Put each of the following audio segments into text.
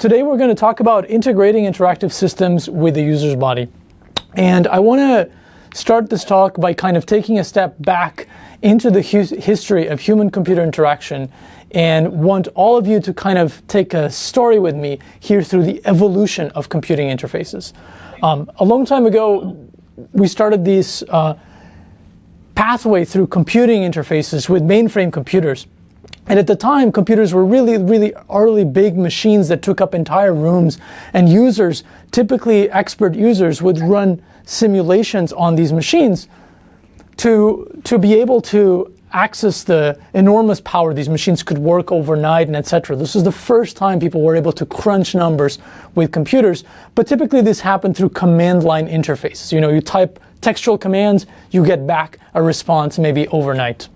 Today we're going to talk about integrating interactive systems with the user's body. And I want to start this talk by kind of taking a step back into the history of human-computer interaction and want all of you to kind of take a story with me here through the evolution of computing interfaces. A long time ago, we started this pathway through computing interfaces with mainframe computers. And at the time, computers were really early big machines that took up entire rooms, and users, typically expert users, would run simulations on these machines to be able to access the enormous power these machines could work overnight and etc. This was the first time people were able to crunch numbers with computers, but typically this happened through command line interfaces. You know, you type textual commands, you get back a response maybe overnight.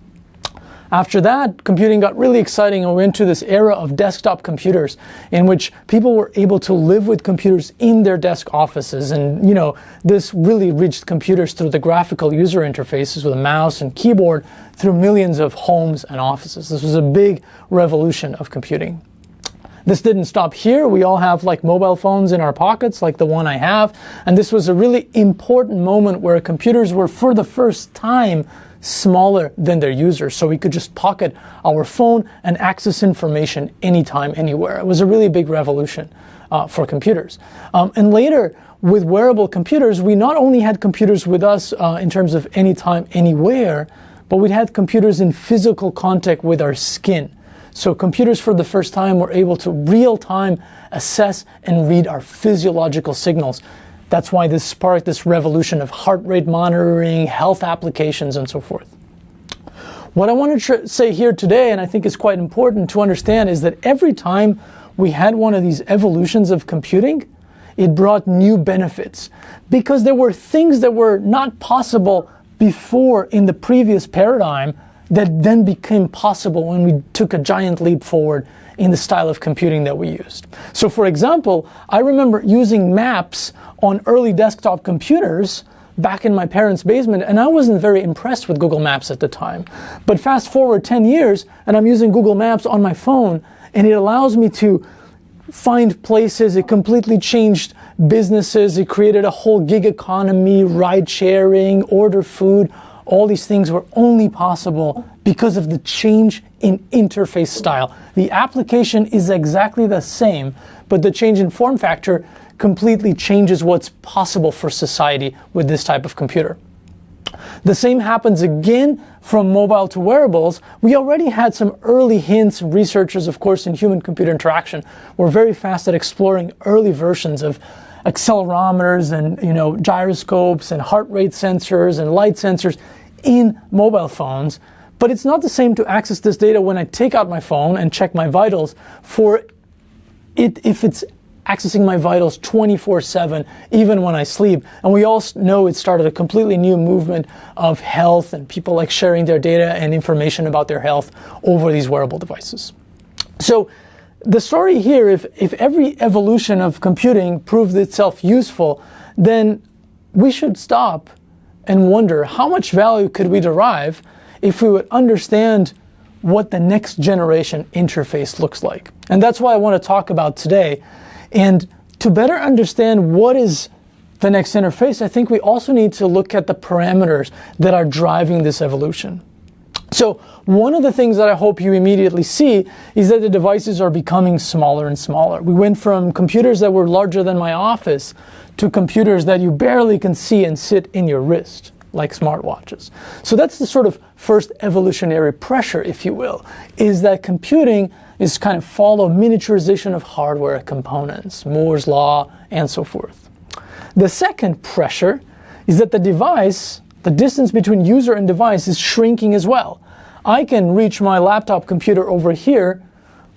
After that, computing got really exciting and we went to this era of desktop computers in which people were able to live with computers in their desk offices. And, you know, this really reached computers through the graphical user interfaces with a mouse and keyboard through millions of homes and offices. This was a big revolution of computing. This didn't stop here. We all have like mobile phones in our pockets, like the one I have. And this was a really important moment where computers were, for the first time, smaller than their users, so we could just pocket our phone and access information anytime, anywhere. It was a really big revolution for computers. And later, with wearable computers, we not only had computers with us in terms of anytime, anywhere, but we had computers in physical contact with our skin. So computers for the first time were able to real-time assess and read our physiological signals. That's why this sparked this revolution of heart rate monitoring, health applications, and so forth. What I want to say here today, and I think is quite important to understand, is that every time we had one of these evolutions of computing, it brought new benefits. Because there were things that were not possible before in the previous paradigm that then became possible when we took a giant leap forward in the style of computing that we used. So for example, I remember using maps on early desktop computers back in my parents' basement, and I wasn't very impressed with Google Maps at the time. But fast forward 10 years, and I'm using Google Maps on my phone, and it allows me to find places. It completely changed businesses. It created a whole gig economy, ride sharing, order food. All these things were only possible because of the change in interface style. The application is exactly the same, but the change in form factor completely changes what's possible for society with this type of computer. The same happens again from mobile to wearables. We already had some early hints. Researchers, of course, in human-computer interaction were very fast at exploring early versions of accelerometers and, you know, gyroscopes and heart rate sensors and light sensors in mobile phones. But it's not the same to access this data when I take out my phone and check my vitals for it if it's accessing my vitals 24/7, even when I sleep. And we all know it started a completely new movement of health and people like sharing their data and information about their health over these wearable devices. So the story here, if every evolution of computing proved itself useful, then we should stop and wonder how much value could we derive if we would understand what the next generation interface looks like. And that's what I want to talk about today. And to better understand what is the next interface, I think we also need to look at the parameters that are driving this evolution. So one of the things that I hope you immediately see is that the devices are becoming smaller and smaller. We went from computers that were larger than my office to computers that you barely can see and sit in your wrist, like smartwatches. So that's the sort of first evolutionary pressure, if you will, is that computing is kind of follow miniaturization of hardware components, Moore's law, and so forth. The second pressure is that the device, the distance between user and device, is shrinking as well. I can reach my laptop computer over here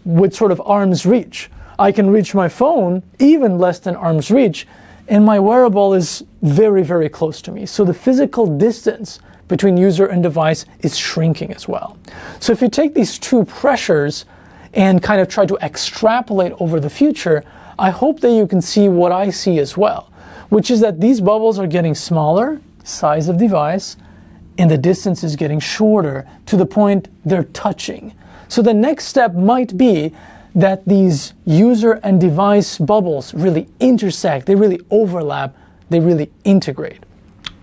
with sort of arm's reach. I can reach my phone even less than arm's reach, and my wearable is very close to me. So the physical distance between user and device is shrinking as well. So if you take these two pressures and kind of try to extrapolate over the future, I hope that you can see what I see as well, which is that these bubbles are getting smaller, size of device, and the distance is getting shorter to the point they're touching. So the next step might be that these user and device bubbles really intersect, they really overlap, they really integrate.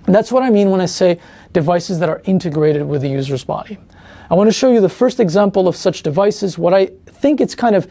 And that's what I mean when I say devices that are integrated with the user's body. I want to show you the first example of such devices. What I think it's kind of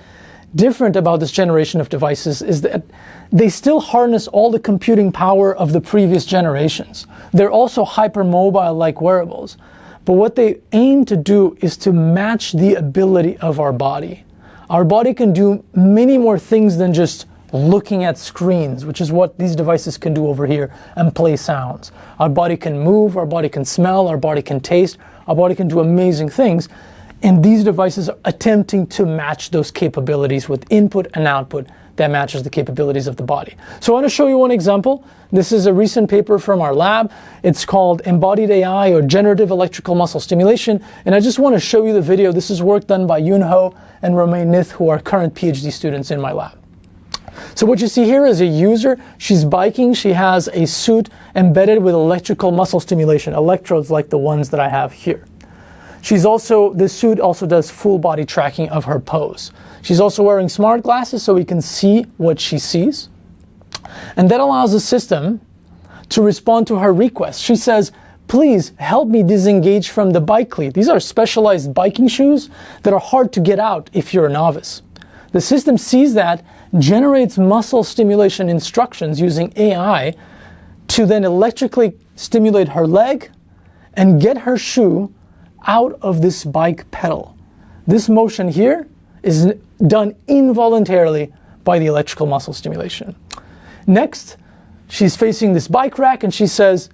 different about this generation of devices is that they still harness all the computing power of the previous generations. They're also hypermobile like wearables. But what they aim to do is to match the ability of our body. Our body can do many more things than just looking at screens, which is what these devices can do over here, and play sounds. Our body can move, our body can smell, our body can taste, our body can do amazing things. And these devices are attempting to match those capabilities with input and output that matches the capabilities of the body. So I want to show you one example. This is a recent paper from our lab. It's called Embodied AI, or Generative Electrical Muscle Stimulation. And I just want to show you the video. This is work done by Yoon Ho and Romain Nith, who are current PhD students in my lab. So what you see here is a user. She's biking. She has a suit embedded with electrical muscle stimulation, electrodes like the ones that I have here. This suit also does full body tracking of her pose. She's also wearing smart glasses so we can see what she sees. And that allows the system to respond to her request. She says, please help me disengage from the bike cleat. These are specialized biking shoes that are hard to get out if you're a novice. The system sees that, generates muscle stimulation instructions using AI to then electrically stimulate her leg and get her shoe out of this bike pedal. This motion here is done involuntarily by the electrical muscle stimulation. Next, she's facing this bike rack and she says,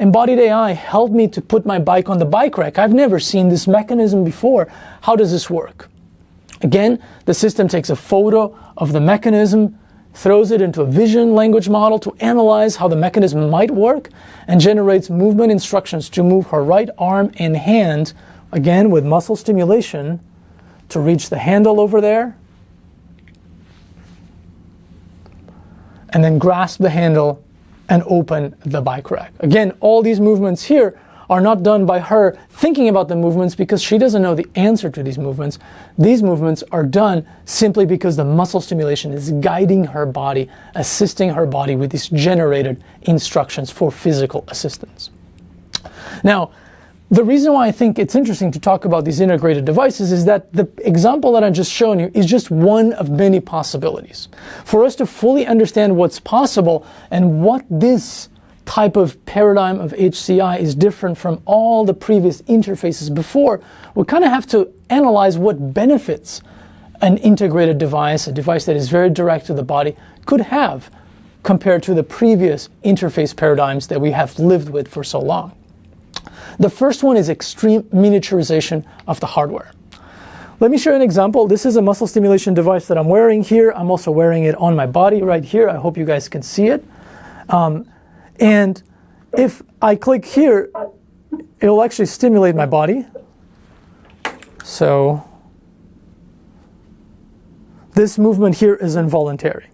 Embodied AI, help me to put my bike on the bike rack. I've never seen this mechanism before. How does this work? Again, the system takes a photo of the mechanism, throws it into a vision language model to analyze how the mechanism might work, and generates movement instructions to move her right arm and hand, again with muscle stimulation, to reach the handle over there, and then grasp the handle and open the bike rack. Again, all these movements here are not done by her thinking about the movements because she doesn't know the answer to these movements. These movements are done simply because the muscle stimulation is guiding her body, assisting her body with these generated instructions for physical assistance. Now, the reason why I think it's interesting to talk about these integrated devices is that the example that I've just shown you is just one of many possibilities. For us to fully understand what's possible and what this type of paradigm of HCI is different from all the previous interfaces before, we kind of have to analyze what benefits an integrated device, a device that is very direct to the body, could have compared to the previous interface paradigms that we have lived with for so long. The first one is extreme miniaturization of the hardware. Let me show you an example. This is a muscle stimulation device that I'm wearing here. I'm also wearing it on my body right here. I hope you guys can see it. And if I click here, it will actually stimulate my body. So this movement here is involuntary.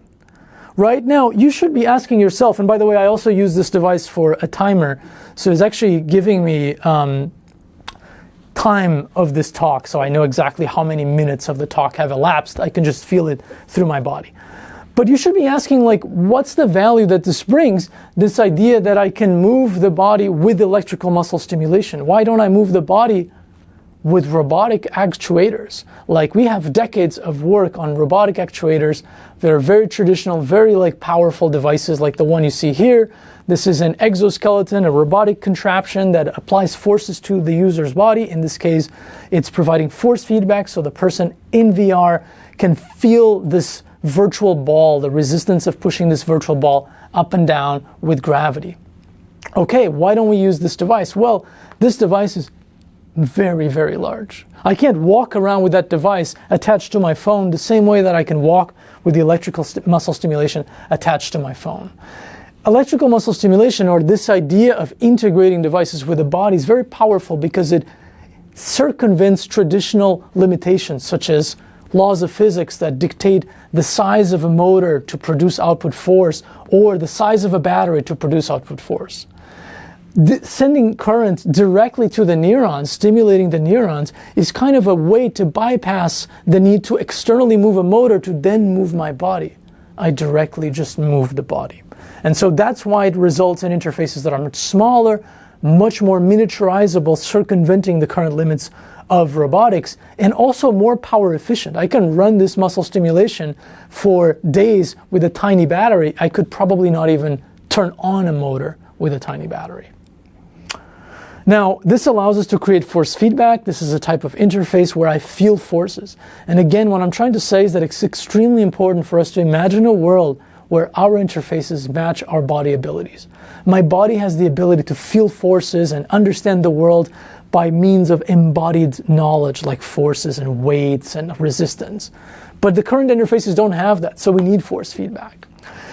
Right now, you should be asking yourself, and by the way, I also use this device for a timer, so it's actually giving me time of this talk, so I know exactly how many minutes of the talk have elapsed. I can just feel it through my body. But you should be asking, like, what's the value that this brings, this idea that I can move the body with electrical muscle stimulation? Why don't I move the body with robotic actuators? Like, we have decades of work on robotic actuators that are very traditional, very powerful devices like the one you see here. This is an exoskeleton, a robotic contraption that applies forces to the user's body. In this case, it's providing force feedback so the person in VR can feel this virtual ball, the resistance of pushing this virtual ball up and down with gravity. Okay, why don't we use this device? Well, this device is very, very large. I can't walk around with that device attached to my phone the same way that I can walk with the electrical muscle stimulation attached to my phone. Electrical muscle stimulation, or this idea of integrating devices with the body, is very powerful because it circumvents traditional limitations such as laws of physics that dictate the size of a motor to produce output force or the size of a battery to produce output force. sending current directly to the neurons, stimulating the neurons, is kind of a way to bypass the need to externally move a motor to then move my body. I directly just move the body. And so that's why it results in interfaces that are much smaller, much more miniaturizable, circumventing the current limits of robotics, and also more power efficient. I can run this muscle stimulation for days with a tiny battery. I could probably not even turn on a motor with a tiny battery. Now, this allows us to create force feedback. This is a type of interface where I feel forces. And again, what I'm trying to say is that it's extremely important for us to imagine a world where our interfaces match our body abilities. My body has the ability to feel forces and understand the world by means of embodied knowledge like forces and weights and resistance. But the current interfaces don't have that, so we need force feedback.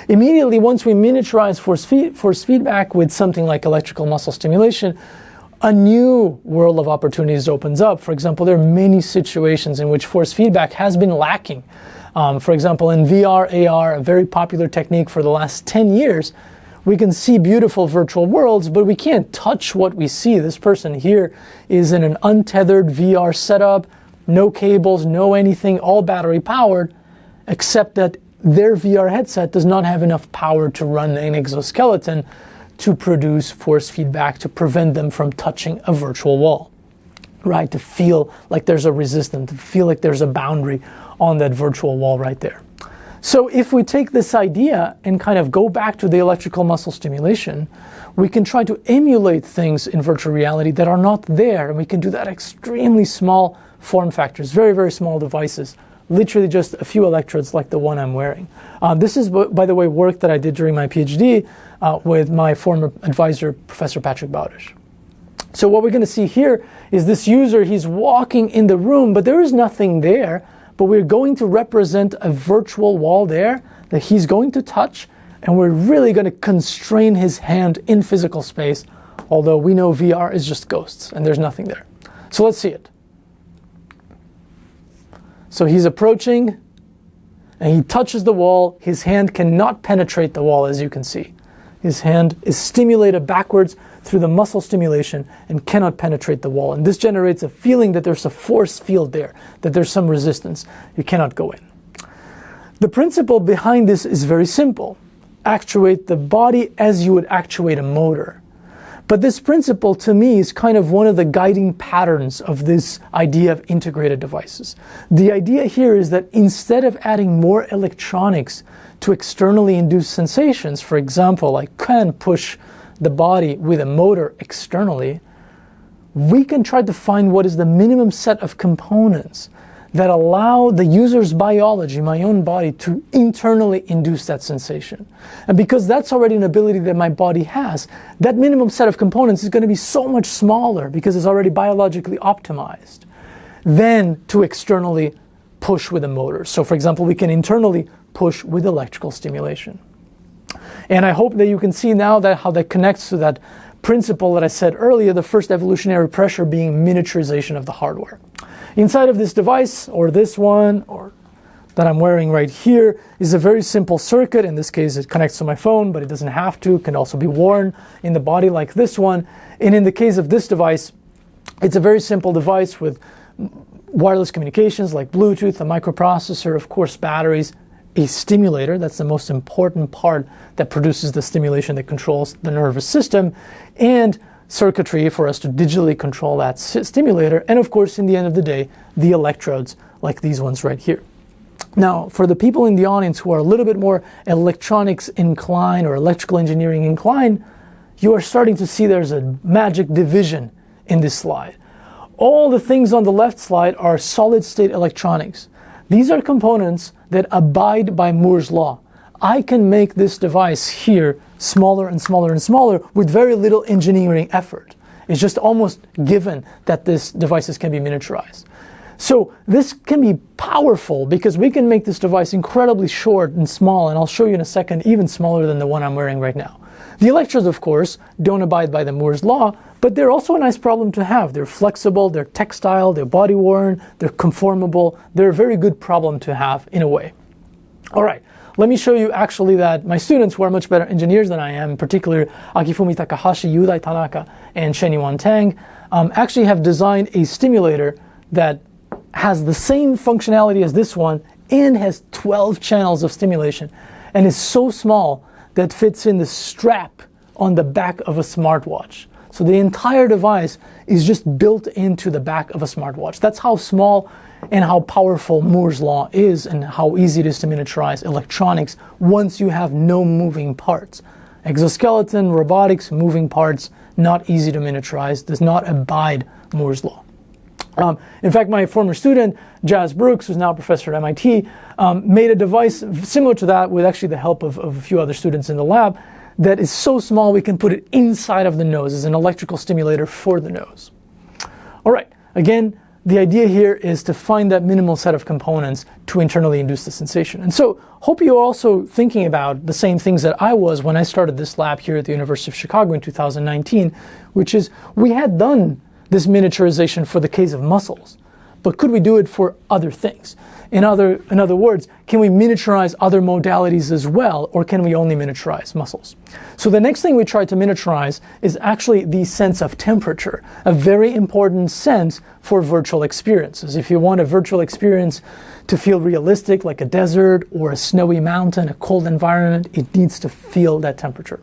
Immediately, once we miniaturize force feedback with something like electrical muscle stimulation, a new world of opportunities opens up. For example, there are many situations in which force feedback has been lacking. For example, in VR, AR, a very popular technique for the last 10 years, we can see beautiful virtual worlds, but we can't touch what we see. This person here is in an untethered VR setup, no cables, no anything, all battery powered, except that their VR headset does not have enough power to run an exoskeleton to produce force feedback to prevent them from touching a virtual wall, right? To feel like there's a resistance, to feel like there's a boundary on that virtual wall right there. So if we take this idea and kind of go back to the electrical muscle stimulation, we can try to emulate things in virtual reality that are not there, and we can do that extremely small form factors, very, very small devices, literally just a few electrodes like the one I'm wearing. This is, by the way, work that I did during my PhD with my former advisor, Professor Patrick Bowdish. So what we're going to see here is this user, he's walking in the room, but there is nothing there. But we're going to represent a virtual wall there that he's going to touch, and we're really going to constrain his hand in physical space, although we know VR is just ghosts and there's nothing there. So let's see it. So he's approaching and he touches the wall. His hand cannot penetrate the wall, as you can see. His hand is stimulated backwards through the muscle stimulation and cannot penetrate the wall. And this generates a feeling that there's a force field there, that there's some resistance. You cannot go in. The principle behind this is very simple. Actuate the body as you would actuate a motor. But this principle, to me, is kind of one of the guiding patterns of this idea of integrated devices. The idea here is that instead of adding more electronics to externally induce sensations, for example, I can push the body with a motor externally, we can try to find what is the minimum set of components that allow the user's biology, my own body, to internally induce that sensation. And because that's already an ability that my body has, that minimum set of components is going to be so much smaller because it's already biologically optimized than to externally push with a motor. So for example, we can internally push with electrical stimulation. And I hope that you can see now that how that connects to that principle that I said earlier, the first evolutionary pressure being miniaturization of the hardware. Inside of this device, or this one, or that I'm wearing right here, is a very simple circuit. In this case, it connects to my phone, but it doesn't have to. It can also be worn in the body like this one. And in the case of this device, it's a very simple device with wireless communications like Bluetooth, a microprocessor, of course, batteries, a stimulator, that's the most important part that produces the stimulation that controls the nervous system, and circuitry for us to digitally control that stimulator, and of course, in the end of the day, the electrodes like these ones right here. Now, for the people in the audience who are a little bit more electronics inclined or electrical engineering inclined, you are starting to see there's a magic division in this slide. All the things on the left slide are solid-state electronics. These are components that abide by Moore's law. I can make this device here smaller and smaller and smaller with very little engineering effort. It's just almost given that these devices can be miniaturized. So this can be powerful because we can make this device incredibly short and small, and I'll show you in a second, even smaller than the one I'm wearing right now. The electrodes, of course, don't abide by the Moore's law, but they're also a nice problem to have. They're flexible, they're textile, they're body-worn, they're conformable. They're a very good problem to have in a way. All right, let me show you actually that my students, who are much better engineers than I am, in particular Akifumi Takahashi, Yudai Tanaka, and Shenyuan Tang, actually have designed a stimulator that has the same functionality as this one and has 12 channels of stimulation and is so small that fits in the strap on the back of a smartwatch. So the entire device is just built into the back of a smartwatch. That's how small and how powerful Moore's law is, and how easy it is to miniaturize electronics once you have no moving parts. Exoskeleton, robotics, moving parts, not easy to miniaturize, does not abide Moore's law. In fact, my former student, Jazz Brooks, who's now a professor at MIT, made a device similar to that with actually the help of a few other students in the lab that is so small we can put it inside of the nose as an electrical stimulator for the nose. All right, again, the idea here is to find that minimal set of components to internally induce the sensation. And so, hope you're also thinking about the same things that I was when I started this lab here at the University of Chicago in 2019, which is we had done this miniaturization for the case of muscles, but could we do it for other things? In other words, can we miniaturize other modalities as well, or can we only miniaturize muscles? So the next thing we tried to miniaturize is actually the sense of temperature, a very important sense for virtual experiences. If you want a virtual experience to feel realistic, like a desert or a snowy mountain, a cold environment, it needs to feel that temperature.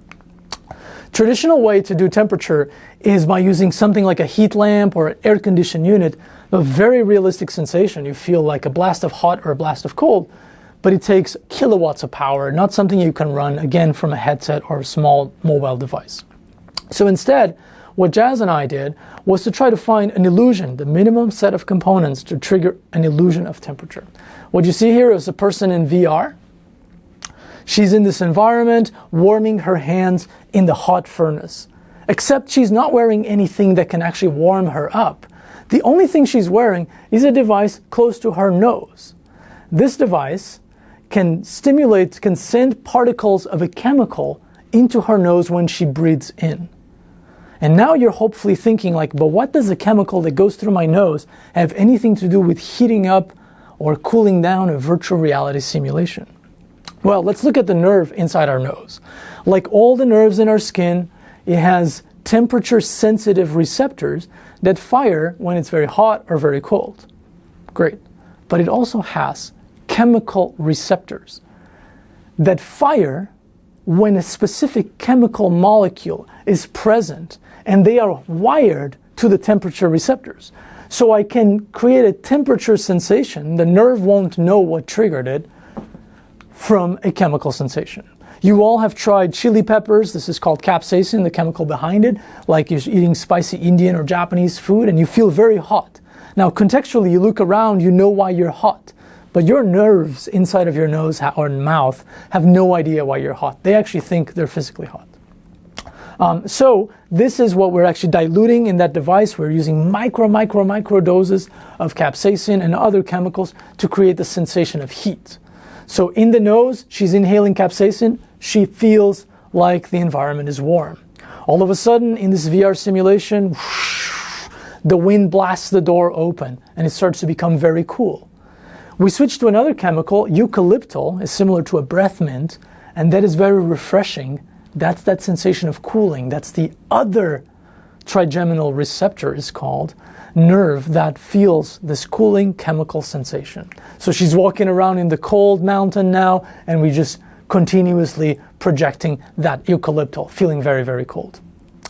Traditional way to do temperature is by using something like a heat lamp or an air conditioned unit, a very realistic sensation. You feel like a blast of hot or a blast of cold, but it takes kilowatts of power, not something you can run, again, from a headset or a small mobile device. So instead, what Jazz and I did was to try to find an illusion, the minimum set of components to trigger an illusion of temperature. What you see here is a person in VR. She's in this environment, warming her hands in the hot furnace. Except she's not wearing anything that can actually warm her up. The only thing she's wearing is a device close to her nose. This device can send particles of a chemical into her nose when she breathes in. And now you're hopefully thinking like, but what does a chemical that goes through my nose have anything to do with heating up or cooling down a virtual reality simulation? Well, let's look at the nerve inside our nose. Like all the nerves in our skin, it has temperature-sensitive receptors that fire when it's very hot or very cold. Great. But it also has chemical receptors that fire when a specific chemical molecule is present, and they are wired to the temperature receptors. So I can create a temperature sensation, the nerve won't know what triggered it, from a chemical sensation. You all have tried chili peppers. This is called capsaicin, the chemical behind it, like you're eating spicy Indian or Japanese food, and you feel very hot. Now, contextually, you look around, you know why you're hot, but your nerves inside of your nose or mouth have no idea why you're hot. They actually think they're physically hot. So this is what we're actually diluting in that device. We're using micro doses of capsaicin and other chemicals to create the sensation of heat. So in the nose, she's inhaling capsaicin. She feels like the environment is warm. All of a sudden, in this VR simulation, whoosh, the wind blasts the door open and it starts to become very cool. We switch to another chemical, eucalyptal, is similar to a breath mint, and that is very refreshing. That's that sensation of cooling. That's the other trigeminal receptor is called, nerve that feels this cooling chemical sensation. So she's walking around in the cold mountain now, and we just continuously projecting that eucalyptal, feeling very, very cold.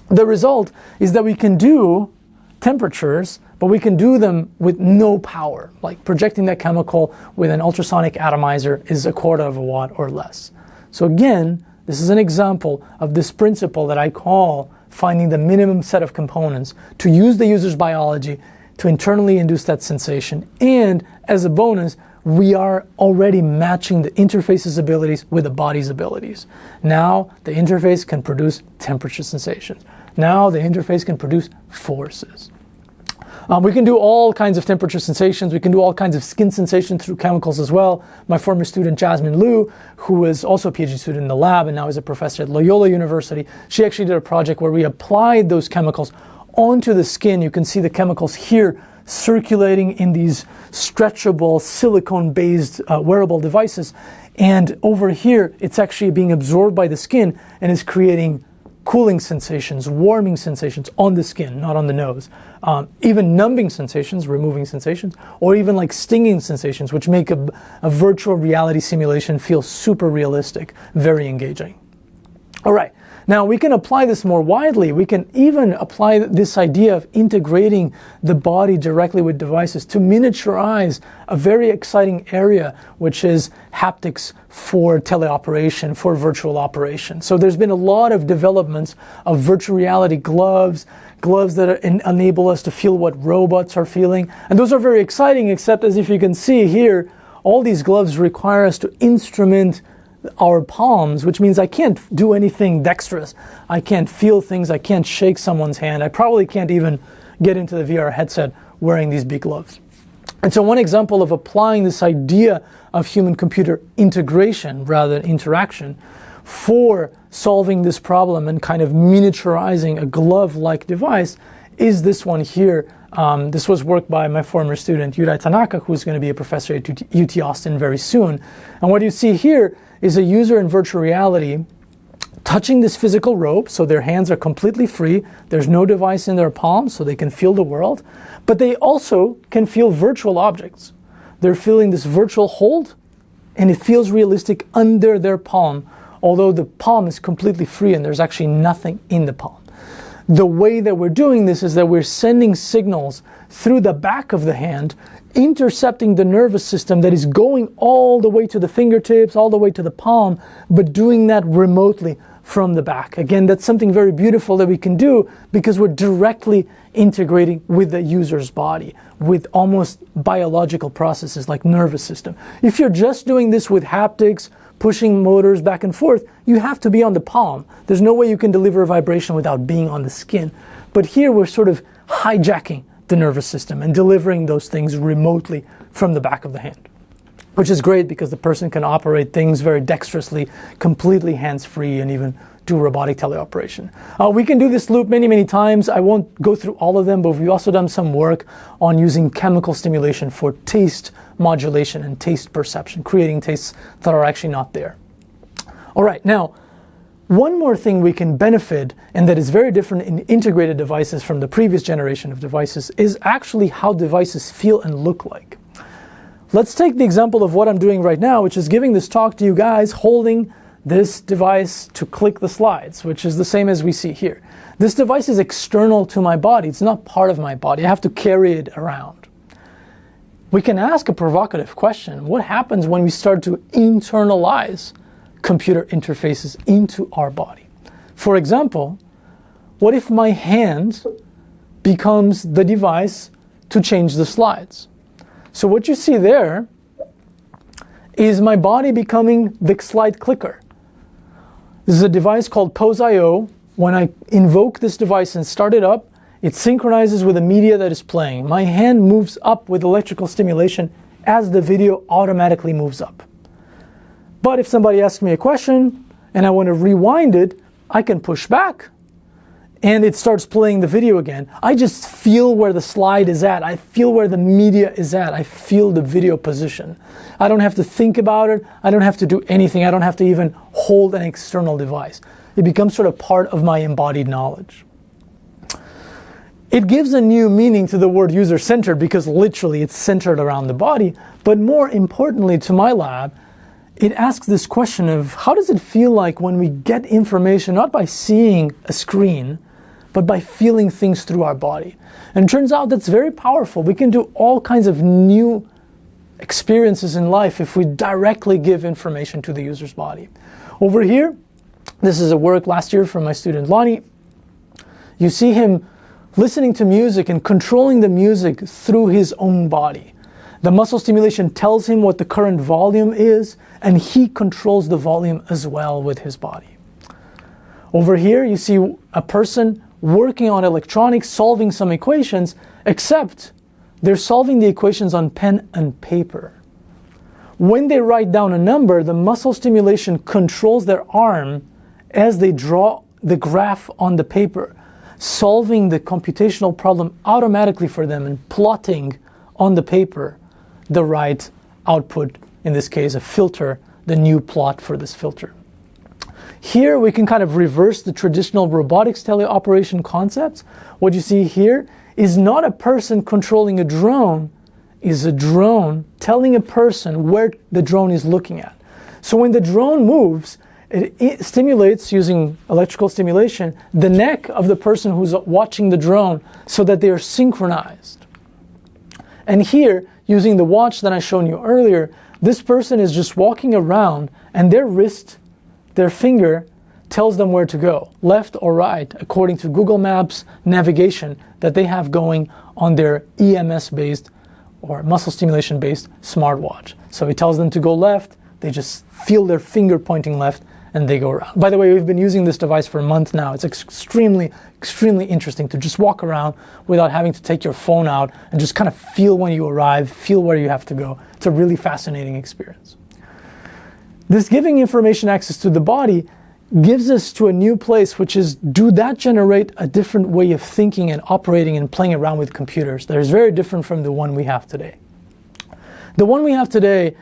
The result is that we can do temperatures, but we can do them with no power. Like projecting that chemical with an ultrasonic atomizer is 1/4 of a watt or less. So again, this is an example of this principle that I call finding the minimum set of components to use the user's biology to internally induce that sensation. And as a bonus, we are already matching the interface's abilities with the body's abilities. Now the interface can produce temperature sensations. Now the interface can produce forces. We can do all kinds of temperature sensations. We can do all kinds of skin sensations through chemicals as well. My former student Jasmine Liu, who was also a PhD student in the lab and now is a professor at Loyola University, she actually did a project where we applied those chemicals onto the skin. You can see the chemicals here circulating in these stretchable silicone-based wearable devices. And over here, it's actually being absorbed by the skin and is creating cooling sensations, warming sensations on the skin, not on the nose. Even numbing sensations, removing sensations, or even like stinging sensations, which make a virtual reality simulation feel super realistic, very engaging. All right. Now, we can apply this more widely. We can even apply this idea of integrating the body directly with devices to miniaturize a very exciting area, which is haptics for teleoperation, for virtual operation. So there's been a lot of developments of virtual reality gloves that enable us to feel what robots are feeling. And those are very exciting, except as if you can see here, all these gloves require us to instrument our palms, which means I can't do anything dexterous. I can't feel things. I can't shake someone's hand. I probably can't even get into the VR headset wearing these big gloves. And so one example of applying this idea of human-computer integration rather than interaction for solving this problem and kind of miniaturizing a glove-like device is this one here. This was work by my former student, Yurai Tanaka, who's going to be a professor at UT Austin very soon. And what you see here is a user in virtual reality touching this physical rope, so their hands are completely free. There's no device in their palm, so they can feel the world. But they also can feel virtual objects. They're feeling this virtual hold, and it feels realistic under their palm, although the palm is completely free and there's actually nothing in the palm. The way that we're doing this is that we're sending signals through the back of the hand, intercepting the nervous system that is going all the way to the fingertips, all the way to the palm, but doing that remotely from the back. Again, that's something very beautiful that we can do because we're directly integrating with the user's body, with almost biological processes like nervous system. If you're just doing this with haptics, pushing motors back and forth, you have to be on the palm. There's no way you can deliver a vibration without being on the skin. But here we're sort of hijacking the nervous system and delivering those things remotely from the back of the hand, which is great because the person can operate things very dexterously, completely hands-free, and even do robotic teleoperation. We can do this loop many, many times. I won't go through all of them, but we've also done some work on using chemical stimulation for taste modulation and taste perception, creating tastes that are actually not there. All right, now, one more thing we can benefit, and that is very different in integrated devices from the previous generation of devices, is actually how devices feel and look like. Let's take the example of what I'm doing right now, which is giving this talk to you guys holding this device to click the slides, which is the same as we see here. This device is external to my body. It's not part of my body. I have to carry it around. We can ask a provocative question. What happens when we start to internalize computer interfaces into our body? For example, what if my hand becomes the device to change the slides? So what you see there is my body becoming the slide clicker. This is a device called Pose.io. When I invoke this device and start it up, it synchronizes with the media that is playing. My hand moves up with electrical stimulation as the video automatically moves up. But if somebody asks me a question and I want to rewind it, I can push back and it starts playing the video again. I just feel where the slide is at. I feel where the media is at. I feel the video position. I don't have to think about it. I don't have to do anything. I don't have to even hold an external device. It becomes sort of part of my embodied knowledge. It gives a new meaning to the word user-centered because literally it's centered around the body. But more importantly to my lab, it asks this question of how does it feel like when we get information not by seeing a screen, but by feeling things through our body. And it turns out that's very powerful. We can do all kinds of new experiences in life if we directly give information to the user's body. Over here, this is a work last year from my student Lonnie. You see him listening to music and controlling the music through his own body. The muscle stimulation tells him what the current volume is, and he controls the volume as well with his body. Over here, you see a person working on electronics, solving some equations, except they're solving the equations on pen and paper. When they write down a number, the muscle stimulation controls their arm as they draw the graph on the paper. solving the computational problem automatically for them and plotting on the paper the right output, in this case a filter, the new plot for this filter. Here we can kind of reverse the traditional robotics teleoperation concepts. What you see here is not a person controlling a drone, is a drone telling a person where the drone is looking at. So when the drone moves, it stimulates, using electrical stimulation, the neck of the person who's watching the drone so that they are synchronized. And here, using the watch that I showed you earlier, this person is just walking around and their wrist, their finger, tells them where to go, left or right, according to Google Maps navigation that they have going on their EMS-based or muscle stimulation-based smartwatch. So it tells them to go left, they just feel their finger pointing left, and they go around. By the way, we've been using this device for a month now. It's extremely, extremely interesting to just walk around without having to take your phone out and just kind of feel when you arrive, feel where you have to go. It's a really fascinating experience. This giving information access to the body gives us to a new place, which is, do that generate a different way of thinking and operating and playing around with computers that is very different from the one we have today. The one we have today,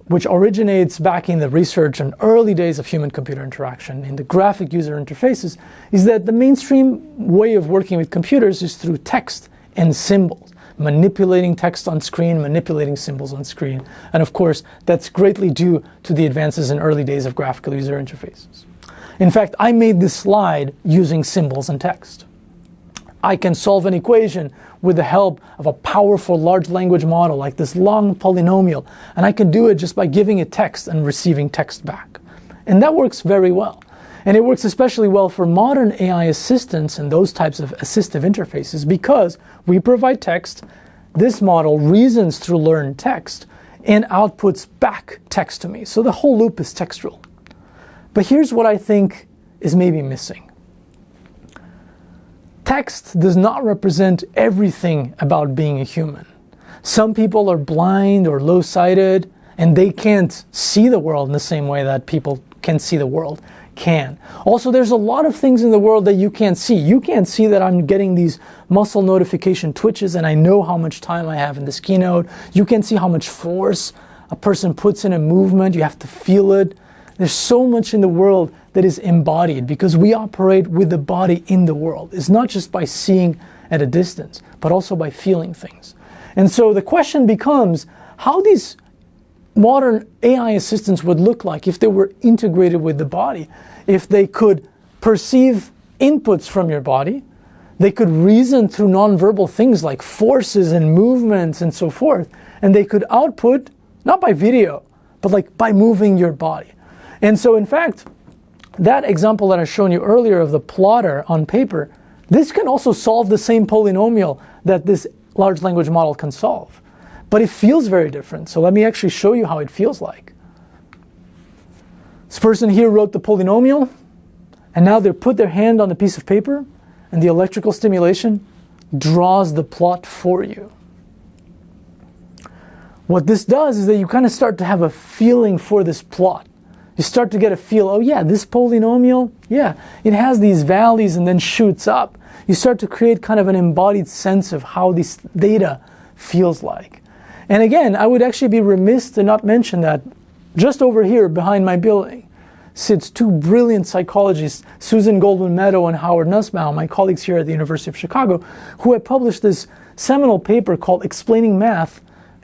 which originates back in the research and early days of human-computer interaction in the graphic user interfaces, is that the mainstream way of working with computers is through text and symbols, manipulating text on screen, manipulating symbols on screen. And of course, that's greatly due to the advances in early days of graphical user interfaces. In fact, I made this slide using symbols and text. I can solve an equation with the help of a powerful large language model like this long polynomial, and I can do it just by giving it text and receiving text back. And that works very well. And it works especially well for modern AI assistants and those types of assistive interfaces because we provide text, this model reasons through learned text, and outputs back text to me. So the whole loop is textual. But here's what I think is maybe missing. Text does not represent everything about being a human. Some people are blind or low-sighted, and they can't see the world in the same way that people can see the world can. Also, there's a lot of things in the world that you can't see. You can't see that I'm getting these muscle notification twitches, and I know how much time I have in this keynote. You can't see how much force a person puts in a movement. You have to feel it. There's so much in the world that is embodied because we operate with the body in the world. It's not just by seeing at a distance, but also by feeling things. And so the question becomes how these modern AI assistants would look like if they were integrated with the body, if they could perceive inputs from your body, they could reason through nonverbal things like forces and movements and so forth, and they could output, not by video, but like by moving your body. And so in fact, that example that I shown you earlier of the plotter on paper, this can also solve the same polynomial that this large language model can solve. But it feels very different. So let me actually show you how it feels like. This person here wrote the polynomial, and now they put their hand on the piece of paper, and the electrical stimulation draws the plot for you. What this does is that you kind of start to have a feeling for this plot. You start to get a feel, oh yeah, this polynomial, yeah, it has these valleys and then shoots up. You start to create kind of an embodied sense of how this data feels like. And again, I would actually be remiss to not mention that just over here behind my building sits two brilliant psychologists, Susan Goldwyn-Meadow and Howard Nussbaum, my colleagues here at the University of Chicago, who have published this seminal paper called Explaining Math,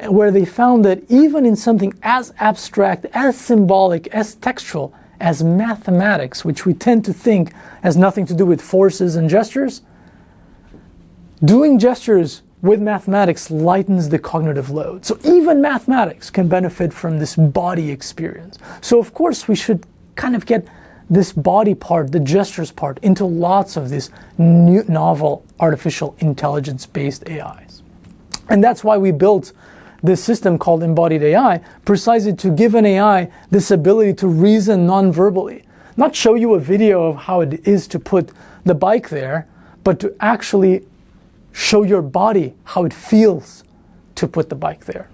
where they found that even in something as abstract, as symbolic, as textual as mathematics, which we tend to think has nothing to do with forces and gestures, doing gestures with mathematics lightens the cognitive load. So even mathematics can benefit from this body experience. So of course we should kind of get this body part, the gestures part, into lots of these new novel artificial intelligence-based AIs. And that's why we built this system called embodied AI, precisely to give an AI this ability to reason non-verbally. Not show you a video of how it is to put the bike there, but to actually show your body how it feels to put the bike there.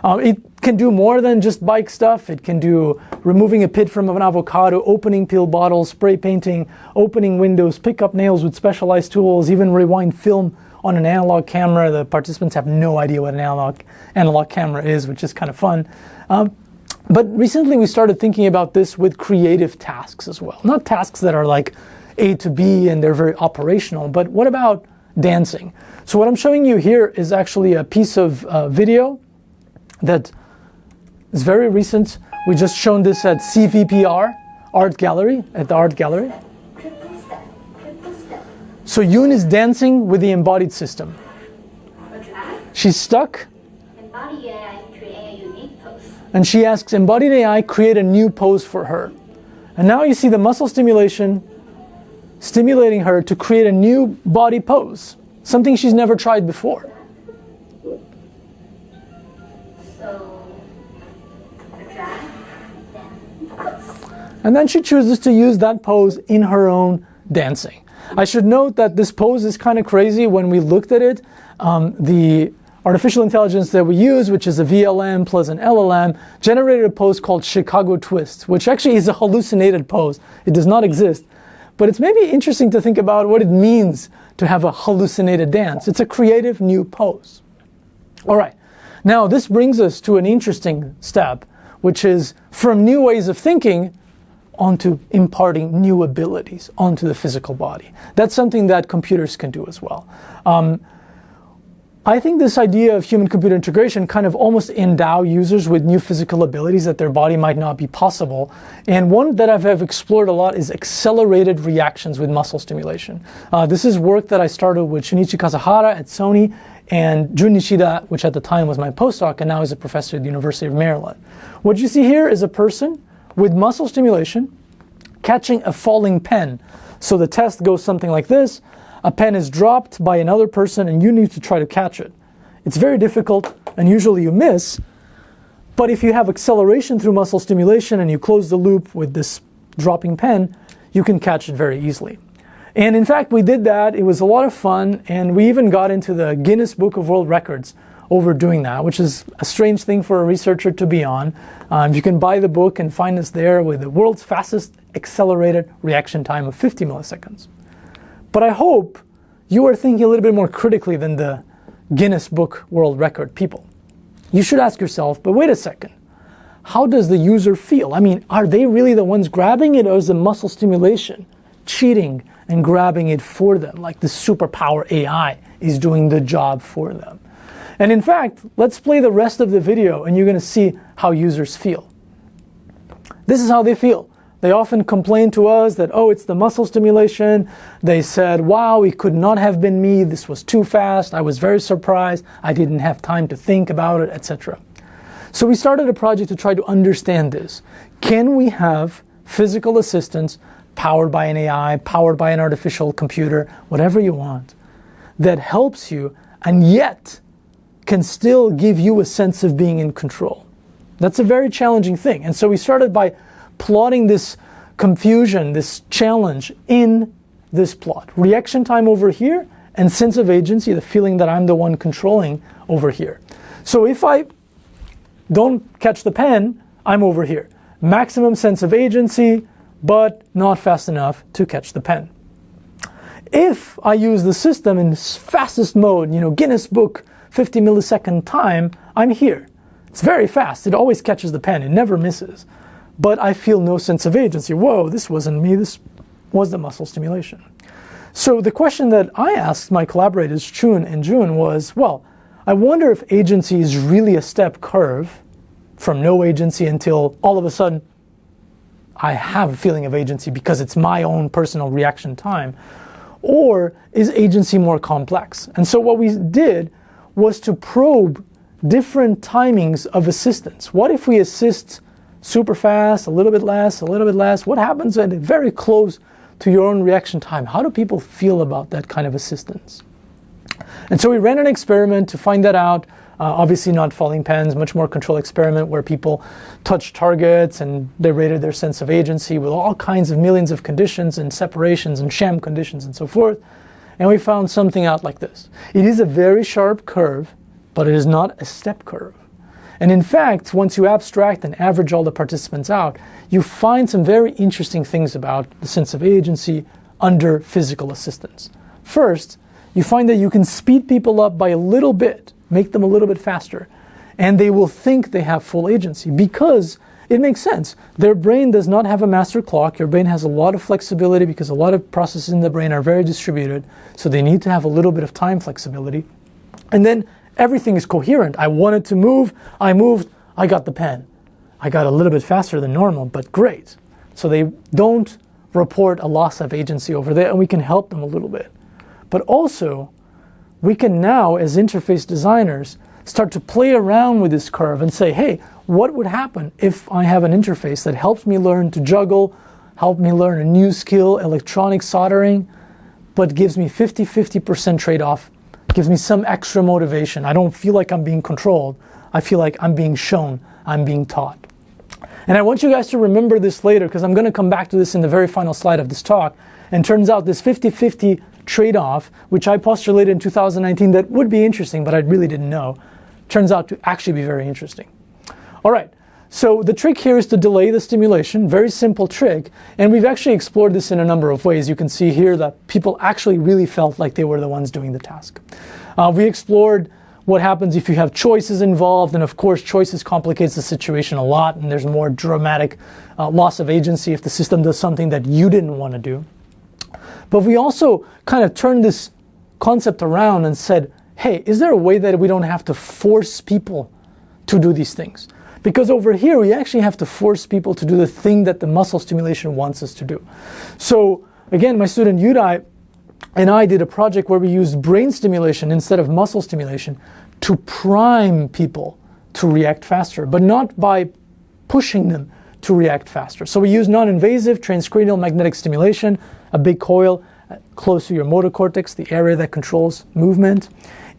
It can do more than just bike stuff. It can do removing a pit from an avocado, opening pill bottles, spray painting, opening windows, pick up nails with specialized tools, even rewind film on an analog camera. The participants have no idea what an analog camera is, which is kind of fun. But recently we started thinking about this with creative tasks as well. Not tasks that are like A to B and they're very operational, but what about dancing? So what I'm showing you here is actually a piece of video that is very recent. We just shown this at CVPR Art Gallery, at the Art Gallery. So Yoon is dancing with the embodied system. She's stuck. And she asks embodied AI create a new pose for her. And now you see the muscle stimulation stimulating her to create a new body pose, something she's never tried before. And then she chooses to use that pose in her own dancing. I should note that this pose is kind of crazy. When we looked at it, the artificial intelligence that we use, which is a VLM plus an LLM, generated a pose called Chicago Twist, which actually is a hallucinated pose. It does not exist. But it's maybe interesting to think about what it means to have a hallucinated dance. It's a creative new pose. All right. Now, this brings us to an interesting step, which is from new ways of thinking onto imparting new abilities onto the physical body. That's something that computers can do as well. I think this idea of human-computer integration kind of almost endow users with new physical abilities that their body might not be possible. And one that I've explored a lot is accelerated reactions with muscle stimulation. This is work that I started with Shunichi Kazahara at Sony and Jun Nishida, which at the time was my postdoc and now is a professor at the University of Maryland. What you see here is a person with muscle stimulation catching a falling pen. So the test goes something like this. A pen is dropped by another person and you need to try to catch it. It's very difficult and usually you miss, but if you have acceleration through muscle stimulation and you close the loop with this dropping pen, you can catch it very easily. And in fact, we did that. It was a lot of fun and we even got into the Guinness Book of World Records over doing that, which is a strange thing for a researcher to be on. You can buy the book and find us there with the world's fastest accelerated reaction time of 50 milliseconds. But I hope you are thinking a little bit more critically than the Guinness Book World Record people. You should ask yourself, but wait a second, how does the user feel? I mean, are they really the ones grabbing it, or is the muscle stimulation cheating and grabbing it for them, like the superpower AI is doing the job for them? And in fact, let's play the rest of the video and you're going to see how users feel. This is how they feel. They often complain to us that, oh, it's the muscle stimulation. They said, wow, it could not have been me. This was too fast. I was very surprised. I didn't have time to think about it, etc. So we started a project to try to understand this. Can we have physical assistants powered by an AI, powered by an artificial computer, whatever you want, that helps you and yet can still give you a sense of being in control? That's a very challenging thing. And so we started by plotting this confusion, this challenge in this plot. Reaction time over here and sense of agency, the feeling that I'm the one controlling over here. So if I don't catch the pen, I'm over here. Maximum sense of agency, but not fast enough to catch the pen. If I use the system in fastest mode, Guinness Book 50 millisecond time, I'm here. It's very fast. It always catches the pen. It never misses. But I feel no sense of agency. Whoa, this wasn't me. This was the muscle stimulation. So the question that I asked my collaborators, Chun and Jun, was, well, I wonder if agency is really a step curve from no agency until all of a sudden I have a feeling of agency because it's my own personal reaction time. Or is agency more complex? And so what we did was to probe different timings of assistance. What if we assist super fast, a little bit less, a little bit less? What happens when it's very close to your own reaction time? How do people feel about that kind of assistance? And so we ran an experiment to find that out. Obviously not falling pens, much more controlled experiment where people touched targets and they rated their sense of agency with all kinds of millions of conditions and separations and sham conditions and so forth. And we found something out like this. It is a very sharp curve, but it is not a step curve. And in fact, once you abstract and average all the participants out, you find some very interesting things about the sense of agency under physical assistance. First, you find that you can speed people up by a little bit, make them a little bit faster, and they will think they have full agency because it makes sense. Their brain does not have a master clock. Your brain has a lot of flexibility because a lot of processes in the brain are very distributed, so they need to have a little bit of time flexibility. And then everything is coherent. I wanted to move, I moved, I got the pen. I got a little bit faster than normal, but great. So they don't report a loss of agency over there, and we can help them a little bit. But also, we can now, as interface designers, start to play around with this curve and say, hey, what would happen if I have an interface that helps me learn to juggle, help me learn a new skill, electronic soldering, but gives me 50-50% trade-off, gives me some extra motivation. I don't feel like I'm being controlled. I feel like I'm being shown, I'm being taught. And I want you guys to remember this later because I'm going to come back to this in the very final slide of this talk. And turns out this 50-50 trade-off, which I postulated in 2019 that would be interesting, but I really didn't know, turns out to actually be very interesting. All right, so the trick here is to delay the stimulation, very simple trick, and we've actually explored this in a number of ways. You can see here that people actually really felt like they were the ones doing the task. We explored what happens if you have choices involved, and of course choices complicates the situation a lot, and there's more dramatic loss of agency if the system does something that you didn't want to do. But we also kind of turned this concept around and said, hey, is there a way that we don't have to force people to do these things? Because over here, we actually have to force people to do the thing that the muscle stimulation wants us to do. So again, my student Yudai and I did a project where we used brain stimulation instead of muscle stimulation to prime people to react faster, but not by pushing them to react faster. So we use non-invasive transcranial magnetic stimulation, a big coil close to your motor cortex, the area that controls movement,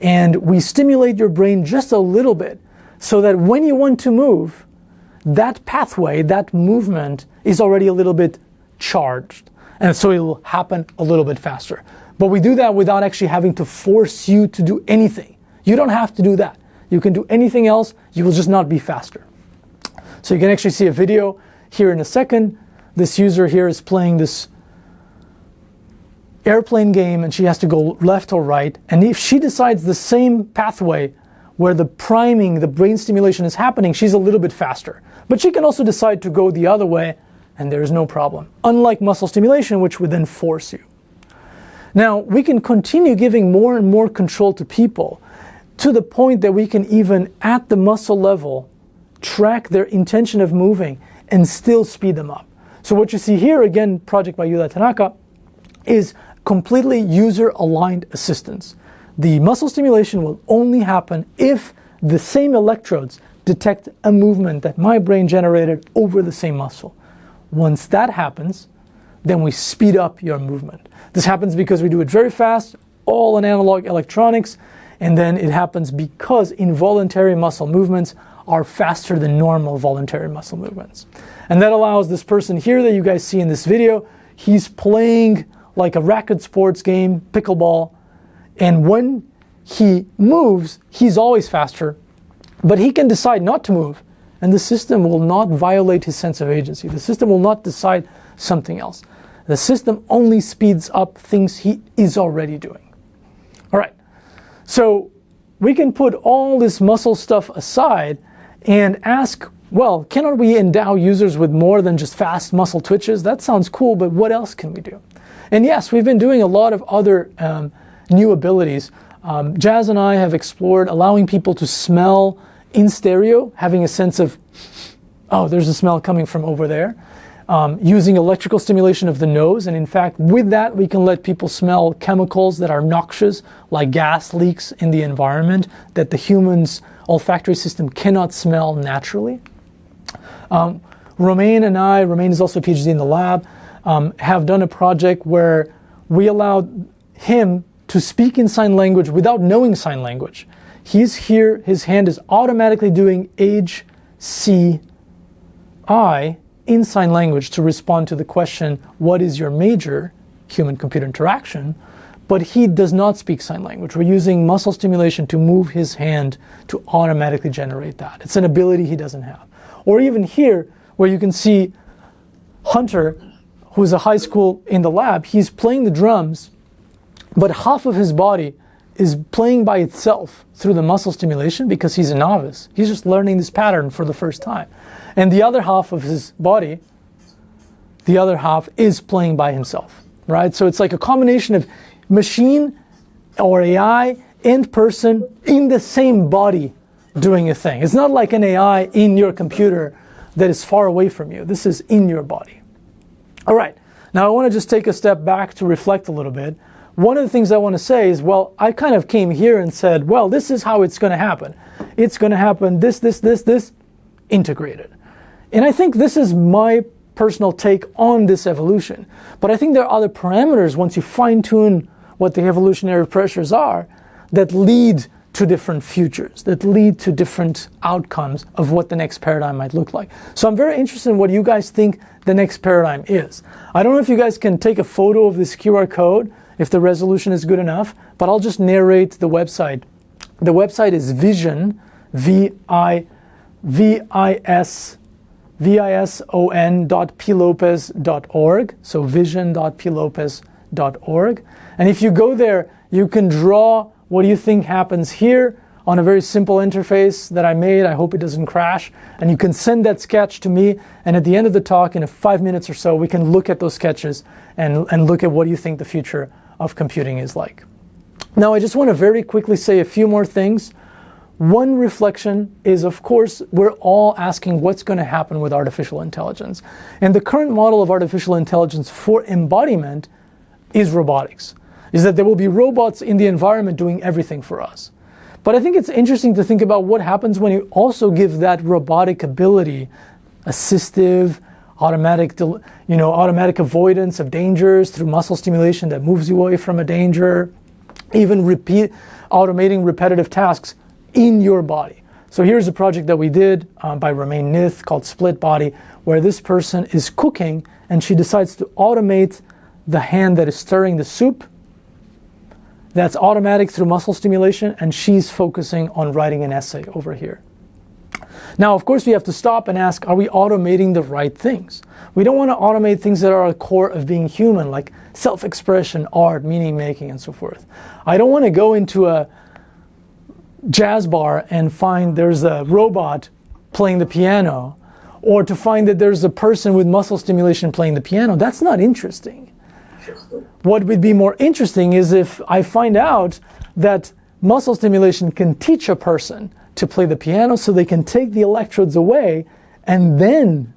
and we stimulate your brain just a little bit so that when you want to move, that pathway, that movement is already a little bit charged, and so it will happen a little bit faster. But we do that without actually having to force you to do anything. You don't have to do that. You can do anything else, you will just not be faster. So you can actually see a video here in a second. This user here is playing this airplane game and she has to go left or right. And if she decides the same pathway where the priming, the brain stimulation is happening, she's a little bit faster. But she can also decide to go the other way and there's no problem. Unlike muscle stimulation, which would then force you. Now, we can continue giving more and more control to people to the point that we can even, at the muscle level, track their intention of moving and still speed them up. So what you see here, again, project by Yuda Tanaka, is completely user-aligned assistance. The muscle stimulation will only happen if the same electrodes detect a movement that my brain generated over the same muscle. Once that happens, then we speed up your movement. This happens because we do it very fast, all in analog electronics, and then it happens because involuntary muscle movements are faster than normal voluntary muscle movements. And that allows this person here that you guys see in this video, he's playing like a racket sports game, pickleball, and when he moves, he's always faster, but he can decide not to move, and the system will not violate his sense of agency. The system will not decide something else. The system only speeds up things he is already doing. All right, so we can put all this muscle stuff aside and ask, well, cannot we endow users with more than just fast muscle twitches? That sounds cool, but what else can we do? And yes, we've been doing a lot of other new abilities. Jazz and I have explored allowing people to smell in stereo, having a sense of, oh, there's a smell coming from over there. Using electrical stimulation of the nose, and in fact, with that, we can let people smell chemicals that are noxious, like gas leaks in the environment, that the human's olfactory system cannot smell naturally. Romain and I, Romain is also a PhD in the lab, have done a project where we allowed him to speak in sign language without knowing sign language. He's here, his hand is automatically doing H, C, I in sign language to respond to the question, what is your major human-computer interaction? but he does not speak sign language. We're using muscle stimulation to move his hand to automatically generate that. It's an ability he doesn't have. Or even here, where you can see Hunter, who's a high school in the lab, he's playing the drums, but half of his body is playing by itself through the muscle stimulation because he's a novice. He's just learning this pattern for the first time. And the other half of his body, the other half is playing by himself, right? So it's like a combination of machine or AI and person in the same body doing a thing. It's not like an AI in your computer that is far away from you. This is in your body. All right, now I want to just take a step back to reflect a little bit. One of the things I want to say is, well, I kind of came here and said, well, this is how it's going to happen. It's going to happen this, integrated. And I think this is my personal take on this evolution. But I think there are other parameters, once you fine-tune what the evolutionary pressures are, that lead to different futures, that lead to different outcomes of what the next paradigm might look like. So I'm very interested in what you guys think the next paradigm is. I don't know if you guys can take a photo of this QR code, if the resolution is good enough, but I'll just narrate the website. The website is vision, vison.plopez.org, so vision.plopez.org. And if you go there, you can draw what do you think happens here on a very simple interface that I made. I hope it doesn't crash. And you can send that sketch to me, and at the end of the talk, in 5 minutes or so, we can look at those sketches and look at what you think the future of computing is like. Now, I just want to very quickly say a few more things. One reflection is, of course, we're all asking what's going to happen with artificial intelligence. And the current model of artificial intelligence for embodiment is robotics, is that there will be robots in the environment doing everything for us. But I think it's interesting to think about what happens when you also give that robotic ability, assistive, automatic avoidance of dangers through muscle stimulation that moves you away from a danger, even automating repetitive tasks in your body. So here's a project that we did by Romain Nith called Split Body, where this person is cooking and she decides to automate the hand that is stirring the soup. That's automatic through muscle stimulation, and she's focusing on writing an essay over here. Now, of course, we have to stop and ask, are we automating the right things? We don't want to automate things that are at the core of being human, like self-expression, art, meaning-making, and so forth. I don't want to go into a jazz bar and find there's a robot playing the piano, or to find that there's a person with muscle stimulation playing the piano. That's not interesting. What would be more interesting is if I find out that muscle stimulation can teach a person to play the piano, so they can take the electrodes away and then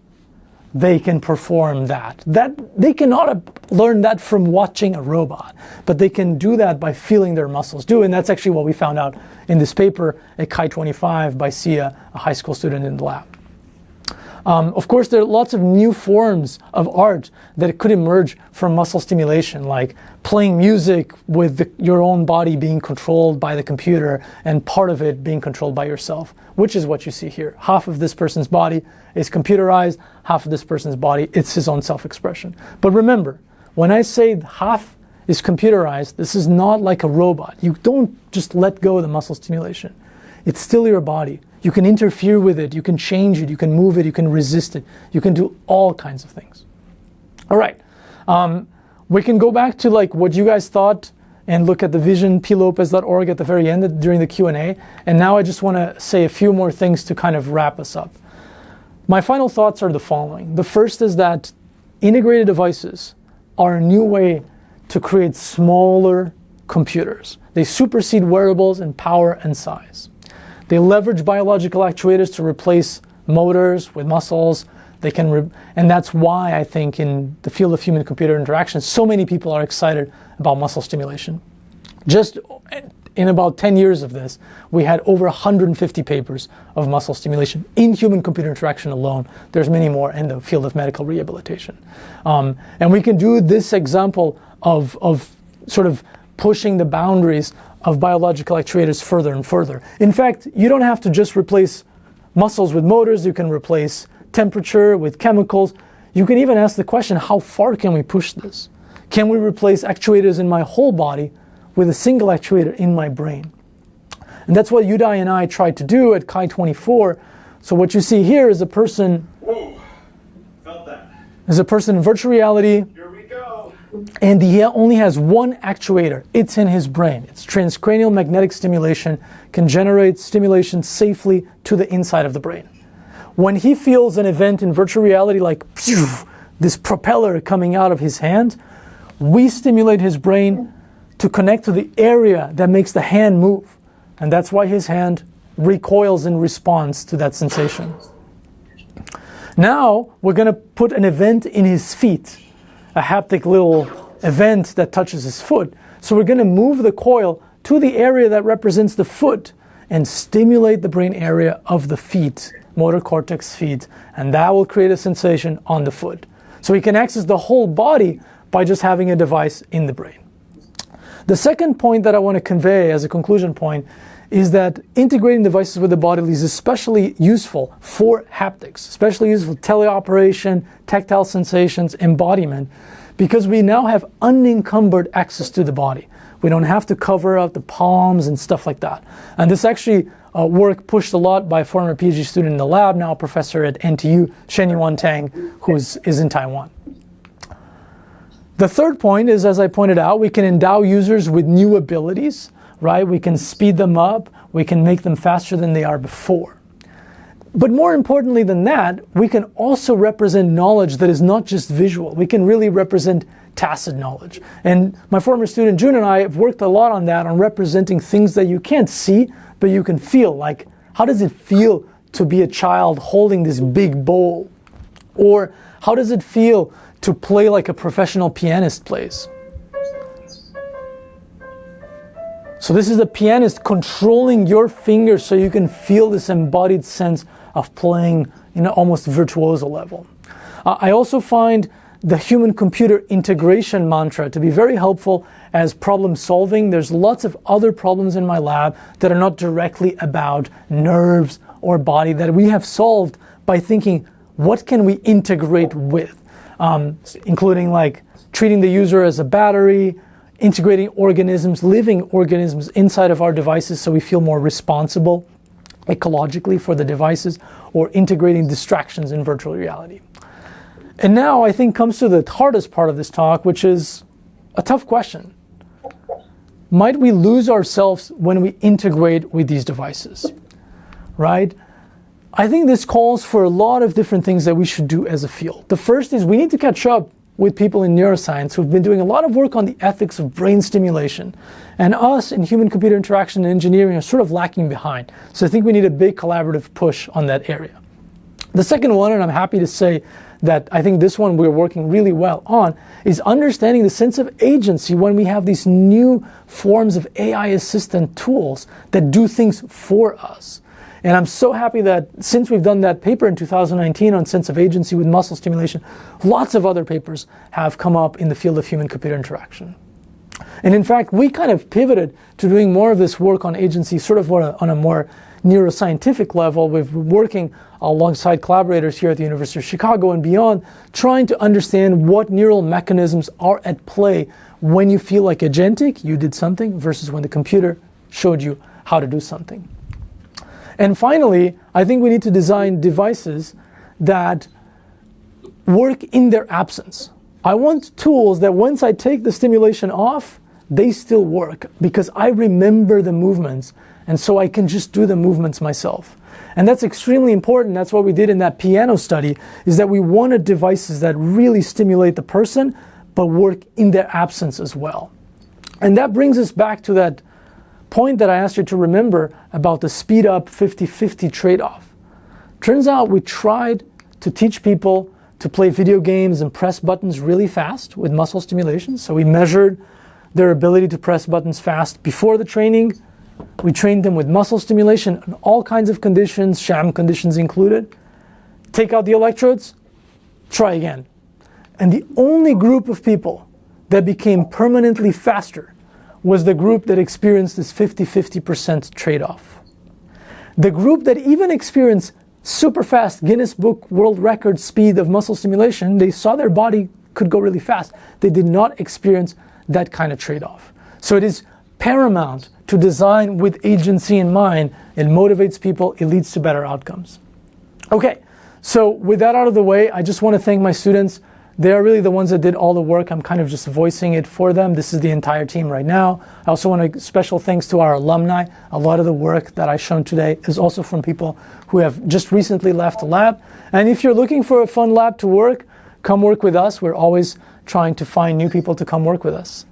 they can perform that. They cannot learn that from watching a robot, but they can do that by feeling their muscles do. And that's actually what we found out in this paper at Chi-25 by Sia, a high school student in the lab. Of course, there are lots of new forms of art that could emerge from muscle stimulation, like playing music with your own body being controlled by the computer and part of it being controlled by yourself, which is what you see here. Half of this person's body is computerized, half of this person's body, it's his own self-expression. But remember, when I say half is computerized, this is not like a robot. You don't just let go of the muscle stimulation. It's still your body. You can interfere with it, you can change it, you can move it, you can resist it. You can do all kinds of things. All right, we can go back to like what you guys thought and look at the visionplopez.org at the very end during the Q&A. And now I just want to say a few more things to kind of wrap us up. My final thoughts are the following. The first is that integrated devices are a new way to create smaller computers. They supersede wearables in power and size. They leverage biological actuators to replace motors with muscles. They can, and that's why I think in the field of human-computer interaction, so many people are excited about muscle stimulation. Just in about 10 years of this, we had over 150 papers of muscle stimulation in human-computer interaction alone. There's many more in the field of medical rehabilitation. And we can do this example of sort of pushing the boundaries of biological actuators further and further. In fact, you don't have to just replace muscles with motors. You can replace temperature with chemicals. You can even ask the question, how far can we push this? Can we replace actuators in my whole body with a single actuator in my brain. And that's what Uday and I tried to do at Kai 24. So what you see here is a person. Whoa, felt that. Is a person in virtual reality. Here we go. And he only has one actuator. It's in his brain. It's transcranial magnetic stimulation, can generate stimulation safely to the inside of the brain. When he feels an event in virtual reality like this propeller coming out of his hand, we stimulate his brain to connect to the area that makes the hand move. And that's why his hand recoils in response to that sensation. Now we're going to put an event in his feet, a haptic little event that touches his foot. So we're going to move the coil to the area that represents the foot and stimulate the brain area of the feet, motor cortex feet, and that will create a sensation on the foot. So we can access the whole body by just having a device in the brain. The second point that I want to convey as a conclusion point is that integrating devices with the body is especially useful for haptics, especially useful for teleoperation, tactile sensations, embodiment, because we now have unencumbered access to the body. We don't have to cover up the palms and stuff like that. And this actually work pushed a lot by a former PhD student in the lab, now a professor at NTU, Shenyuan Tang, who is in Taiwan. The third point is, as I pointed out, we can endow users with new abilities, right? We can speed them up, we can make them faster than they are before. But more importantly than that, we can also represent knowledge that is not just visual. We can really represent tacit knowledge. And my former student June and I have worked a lot on that, on representing things that you can't see, but you can feel. Like, how does it feel to be a child holding this big bowl? Or how does it feel to play like a professional pianist plays? So this is a pianist controlling your fingers so you can feel this embodied sense of playing in an almost virtuoso level. I also find the human-computer integration mantra to be very helpful as problem solving. There's lots of other problems in my lab that are not directly about nerves or body that we have solved by thinking, what can we integrate with? Including like treating the user as a battery, integrating organisms, living organisms inside of our devices so we feel more responsible ecologically for the devices, or integrating distractions in virtual reality. And now I think comes to the hardest part of this talk, which is a tough question. Might we lose ourselves when we integrate with these devices, right? I think this calls for a lot of different things that we should do as a field. The first is we need to catch up with people in neuroscience who've been doing a lot of work on the ethics of brain stimulation. And us in human-computer interaction and engineering are sort of lacking behind. So I think we need a big collaborative push on that area. The second one, and I'm happy to say that I think this one we're working really well on, is understanding the sense of agency when we have these new forms of AI assistant tools that do things for us. And I'm so happy that since we've done that paper in 2019 on sense of agency with muscle stimulation, lots of other papers have come up in the field of human-computer interaction. And in fact, we kind of pivoted to doing more of this work on agency sort of on a more neuroscientific level. We've been working alongside collaborators here at the University of Chicago and beyond, trying to understand what neural mechanisms are at play when you feel like agentic, you did something, versus when the computer showed you how to do something. And finally, I think we need to design devices that work in their absence. I want tools that once I take the stimulation off, they still work because I remember the movements, and so I can just do the movements myself. And that's extremely important. That's what we did in that piano study, is that we wanted devices that really stimulate the person, but work in their absence as well. And that brings us back to that point that I asked you to remember about the speed up 50-50 trade-off. Turns out we tried to teach people to play video games and press buttons really fast with muscle stimulation. So we measured their ability to press buttons fast before the training. We trained them with muscle stimulation in all kinds of conditions, sham conditions included. Take out the electrodes, try again. And the only group of people that became permanently faster was the group that experienced this 50-50% trade-off. The group that even experienced super fast Guinness Book World Record speed of muscle stimulation, they saw their body could go really fast. They did not experience that kind of trade-off. So it is paramount to design with agency in mind. It motivates people, it leads to better outcomes. Okay, so with that out of the way, I just want to thank my students. They are really the ones that did all the work. I'm kind of just voicing it for them. This is the entire team right now. I also want to special thanks to our alumni. A lot of the work that I've shown today is also from people who have just recently left the lab. And if you're looking for a fun lab to work, come work with us. We're always trying to find new people to come work with us.